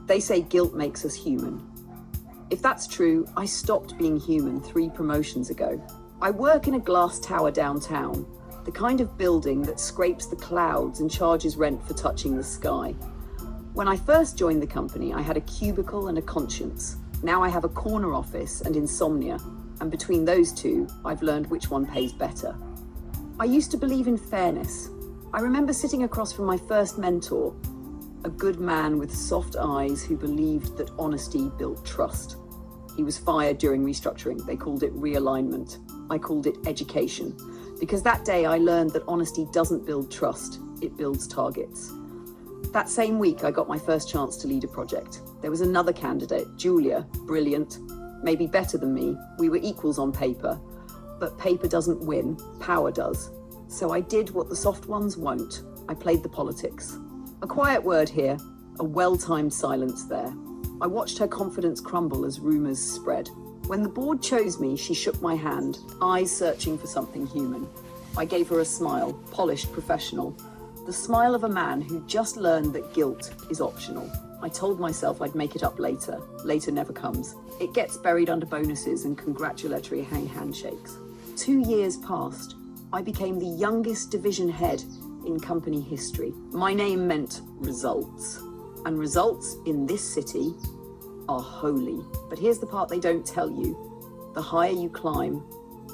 They say guilt makes us human. If that's true, I stopped being human 3 promotions ago. I work in a glass tower downtown, the kind of building that scrapes the clouds and charges rent for touching the sky. When I first joined the company, I had a cubicle and a conscience. Now I have a corner office and insomnia, and between those two, I've learned which one pays better. I used to believe in fairness. I remember sitting across from my first mentor, a good man with soft eyes who believed that honesty built trust. He was fired during restructuring. They called it realignment. I called it education, because that day I learned that honesty doesn't build trust, it builds targets. That same week, I got my first chance to lead a project. There was another candidate, Julia, brilliant, maybe better than me. We were equals on paper, but paper doesn't win, power does. So I did what the soft ones won't. I played the politics. A quiet word here, a well-timed silence there. I watched her confidence crumble as rumors spread. When the board chose me, she shook my hand, eyes searching for something human. I gave her a smile, polished, professional. The smile of a man who just learned that guilt is optional. I told myself I'd make it up later. Later never comes. It gets buried under bonuses and congratulatory handshakes. 2 years passed. I became the youngest division head in company history. My name meant results. And results in this city are holy. But here's the part they don't tell you. The higher you climb,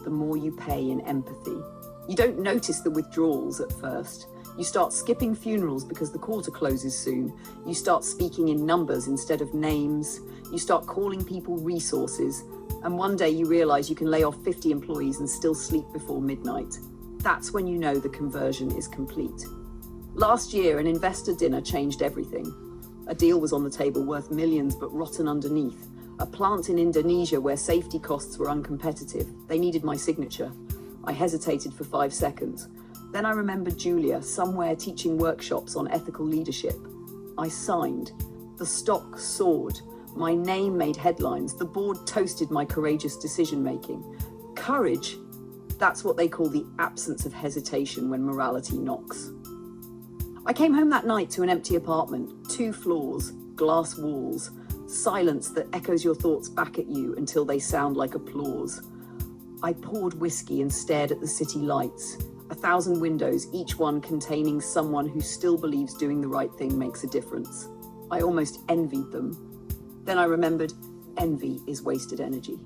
the more you pay in empathy. You don't notice the withdrawals at first. You start skipping funerals because the quarter closes soon. You start speaking in numbers instead of names. You start calling people resources. And one day you realize you can lay off 50 employees and still sleep before midnight. That's when you know the conversion is complete. Last year, an investor dinner changed everything. A deal was on the table worth millions but rotten underneath. A plant in Indonesia where safety costs were uncompetitive. They needed my signature. I hesitated for 5 seconds. Then I remembered Julia somewhere teaching workshops on ethical leadership. I signed. The stock soared. My name made headlines. The board toasted my courageous decision-making. Courage, that's what they call the absence of hesitation when morality knocks. I came home that night to an empty apartment, 2 floors, glass walls, silence that echoes your thoughts back at you until they sound like applause. I poured whiskey and stared at the city lights. 1,000 windows, each one containing someone who still believes doing the right thing makes a difference. I almost envied them. Then I remembered, envy is wasted energy.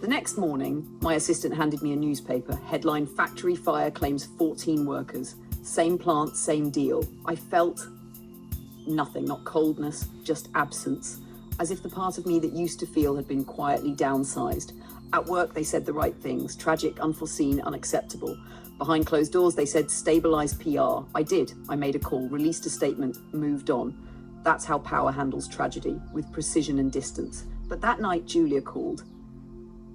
The next morning, my assistant handed me a newspaper, headline, "Factory Fire Claims 14 Workers. Same plant, same deal." I felt nothing, not coldness, just absence, as if the part of me that used to feel had been quietly downsized. At work, they said the right things, tragic, unforeseen, unacceptable. Behind closed doors, they said stabilize PR. I did. I made a call, released a statement, moved on. That's how power handles tragedy, with precision and distance. But that night, Julia called.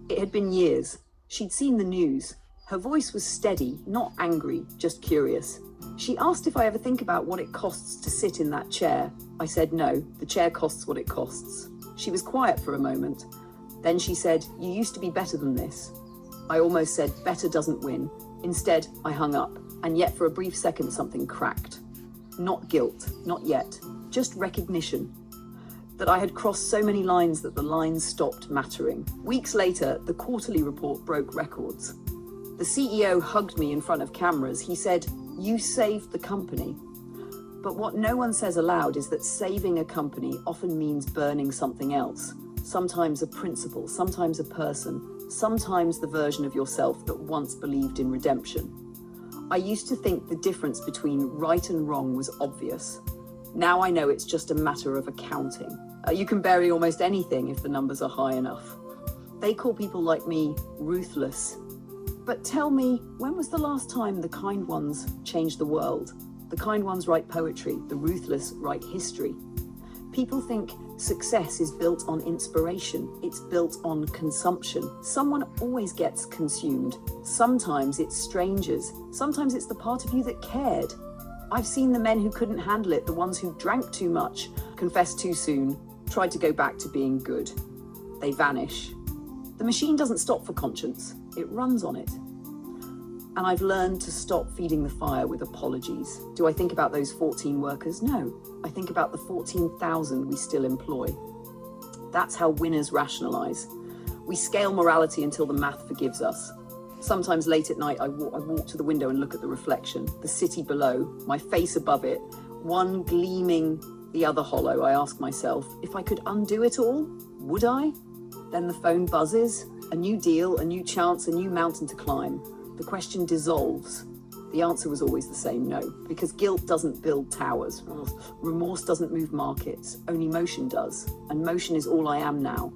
It had been years. She'd seen the news. Her voice was steady, not angry, just curious. She asked if I ever think about what it costs to sit in that chair. I said no, the chair costs what it costs. She was quiet for a moment. Then she said, "You used to be better than this." I almost said, "Better doesn't win." Instead, I hung up, and yet for a brief second something cracked. Not guilt, not yet, just recognition. That I had crossed so many lines that the lines stopped mattering. Weeks later, the quarterly report broke records. The CEO hugged me in front of cameras. He said, "You saved the company." But what no one says aloud is that saving a company often means burning something else. Sometimes a principle, sometimes a person, sometimes the version of yourself that once believed in redemption. I used to think the difference between right and wrong was obvious. Now I know it's just a matter of accounting. You can bury almost anything if the numbers are high enough. They call people like me ruthless. But tell me, when was the last time the kind ones changed the world? The kind ones write poetry, the ruthless write history. People think success is built on inspiration. It's built on consumption. Someone always gets consumed. Sometimes it's strangers. Sometimes it's the part of you that cared. I've seen the men who couldn't handle it, the ones who drank too much, confessed too soon, tried to go back to being good. They vanish. The machine doesn't stop for conscience. It runs on it. And I've learned to stop feeding the fire with apologies. Do I think about those 14 workers? No. I think about the 14,000 we still employ. That's how winners rationalize. We scale morality until the math forgives us. Sometimes late at night, I walk to the window and look at the reflection, the city below, my face above it, one gleaming, the other hollow. I ask myself, if I could undo it all, would I? Then the phone buzzes, a new deal, a new chance, a new mountain to climb. The question dissolves. The answer was always the same, no, because guilt doesn't build towers. Remorse doesn't move markets, only motion does. And motion is all I am now.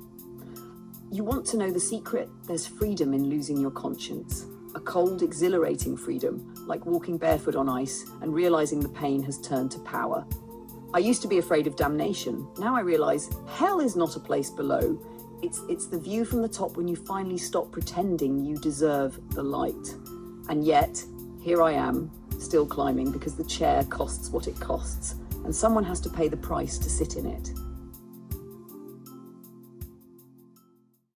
You want to know the secret? There's freedom in losing your conscience. A cold, exhilarating freedom, like walking barefoot on ice and realizing the pain has turned to power. I used to be afraid of damnation. Now I realize hell is not a place below. It's the view from the top when you finally stop pretending you deserve the light. And yet, here I am, still climbing because the chair costs what it costs, and someone has to pay the price to sit in it.